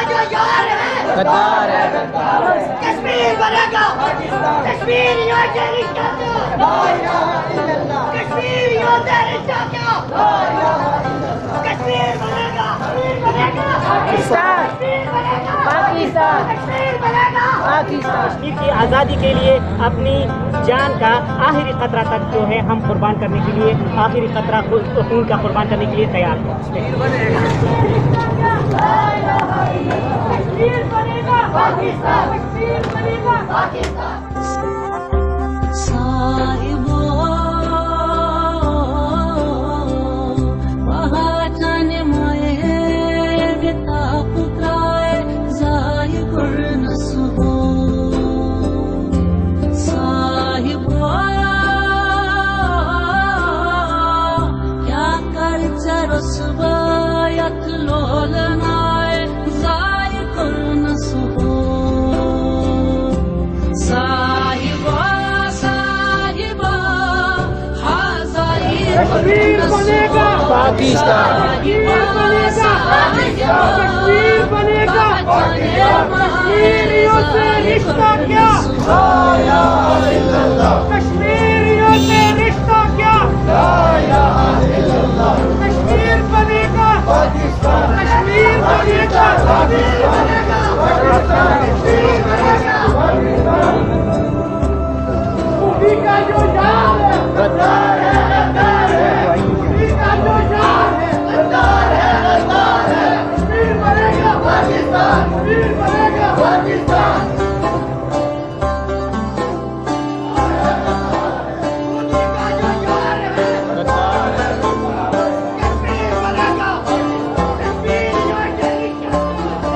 جو یار ہے غدار ہے کشمیر بنے گا کشمیر یوں تیری کیا کشمیر یوں تیری کیا کشمیر بنے گا پاکستان پاکستان کشمیر کی آزادی کے لیے اپنی جان کا آخری قطرہ تک جو ہے ہم قربان کرنے کے لیے آخری قطرہ خون کا قربان کرنے کے لیے تیار ہیں. کشمیر بنے گا پاکستان کشمیر بنے گا پاکستان کشمیر بنے گا پاکستان کشمیر بنے گا کشمیریوں سے رشتہ کیا کشمیریوں سے رشتہ کیا کشمیر بنے گا کشمیر بنے گا مووی کا جو یار ہے غدار ہے مووی کا جو یار ہے غدار ہے کشمیر بنے گا پاکستان کشمیر بنے گا پاکستان مووی کا جو یار ہے غدار ہے کشمیر بنے گا کشمیر یوں تیری کیا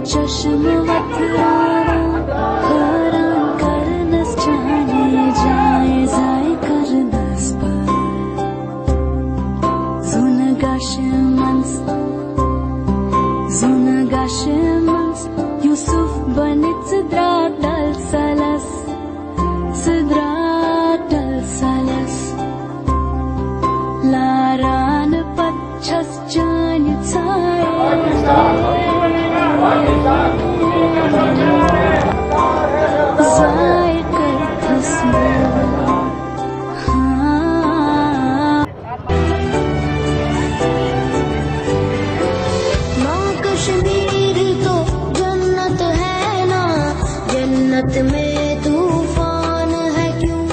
چشم وطرانا حیران کرنس جانے جائے زائے کرنس پر زونگاشمنس یوسف بنت صدرات السلس لاران پچھس جان چھائے زائے کر ماں کشمیر تو جنت ہے نا جنت میں طوفان ہے کیوں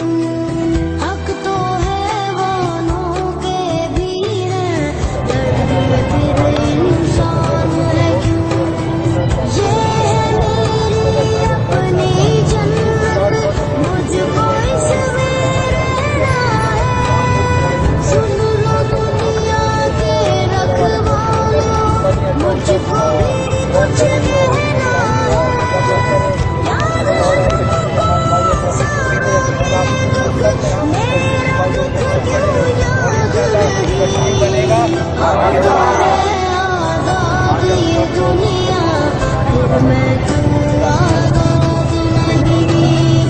حق تو حیوانوں کے بھی ہے درد میں پھر انسان ہے کیوں یہ ہے میری اپنی جنت مجھ کو اس میں رہنا ہے سن لو دنیا کے رکھوالوں مجھ کو بھی کچھ رہنا ہے یاد میرا دکھ کیوں یاد رہی آزاد یہ دنیا پھر میں کیوں آزاد نہیں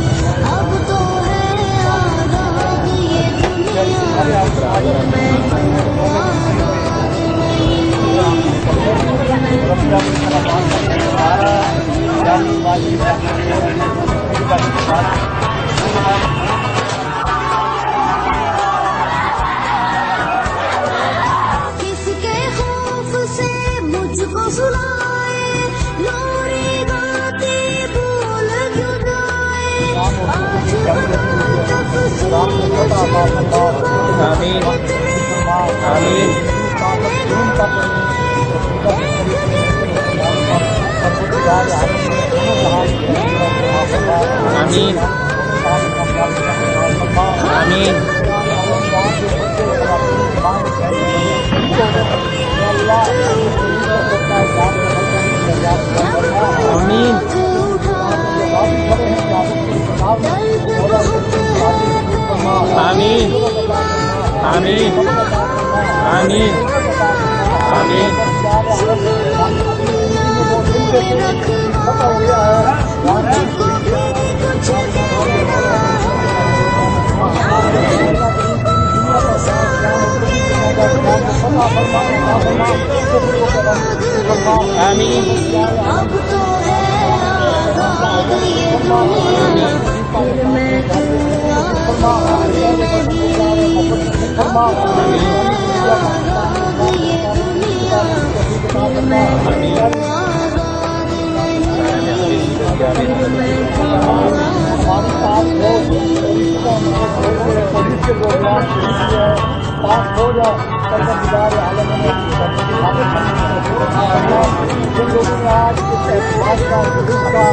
اب تو ہے آزاد یہ دنیا پھر میں کیوں آزاد کس کے خوف سے مجھ کو سلائے لوری گاتی بھول کیوں جائے آج تفصیل آمین آمین آمین آمین آمین آمین آمین آمین آمین رکھنا अब तो है आजाद ये दुनिया, फिर मैं क्यों आजाद नहीं, आजाद ये दुनिया, फिर मैं क्यों आजाद नहीं, फिर मैं क्यों आजाद पास हो जाओ सरकार आलम जिन लोगों ने आज इस एहसास का जुलूस का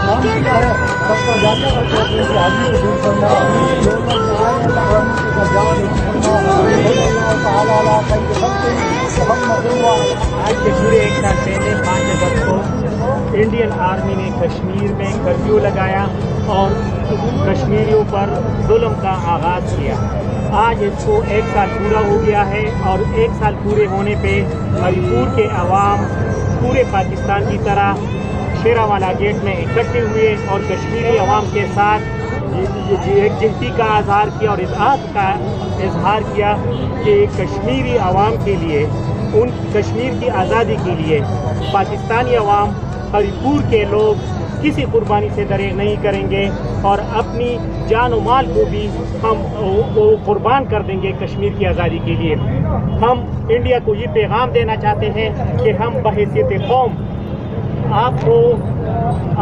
नाम किया है सबको जाकर आदमी को दूर करना आज से पूरे एक साल पहले 5 अगस्त को इंडियन आर्मी ने कश्मीर में कर्फ्यू लगाया और कश्मीरियों पर जुल्म का आगाज़ किया। आज इसको 1 साल पूरा हो गया है और 1 साल पूरे होने पे हरिपुर के अवाम पूरे पाकिस्तान की तरह शेरावाला गेट में इकट्ठे हुए और कश्मीरी अवाम के साथ एकजुटती का इजहार किया और इत्तेहाद का इजहार किया कि कश्मीरी अवाम के लिए, उन कश्मीर की आज़ादी के लिए पाकिस्तानी अवाम, हरिपुर के लोग किसी कुर्बानी से दरेग नहीं करेंगे और अपनी जान और माल को भी हम वो कुर्बान कर देंगे कश्मीर की आज़ादी के लिए। हम इंडिया को ये पैगाम देना चाहते हैं कि हम बहैसियत कौम आपको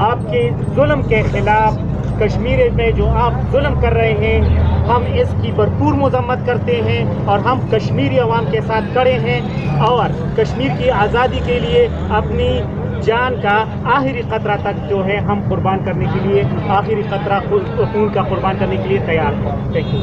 आपके जुल्म के ख़िलाफ़ कश्मीर में जो आप जुल्म कर रहे हैं हम इसकी भरपूर मज़म्मत करते हैं और हम कश्मीरी अवाम के साथ खड़े हैं और कश्मीर की आज़ादी के लिए अपनी जान का आखिरी क़तरा तक जो है हम कुर्बान करने के लिए, आखिरी क़तरा खून का कुर्बान करने के लिए तैयार हैं। Thank you.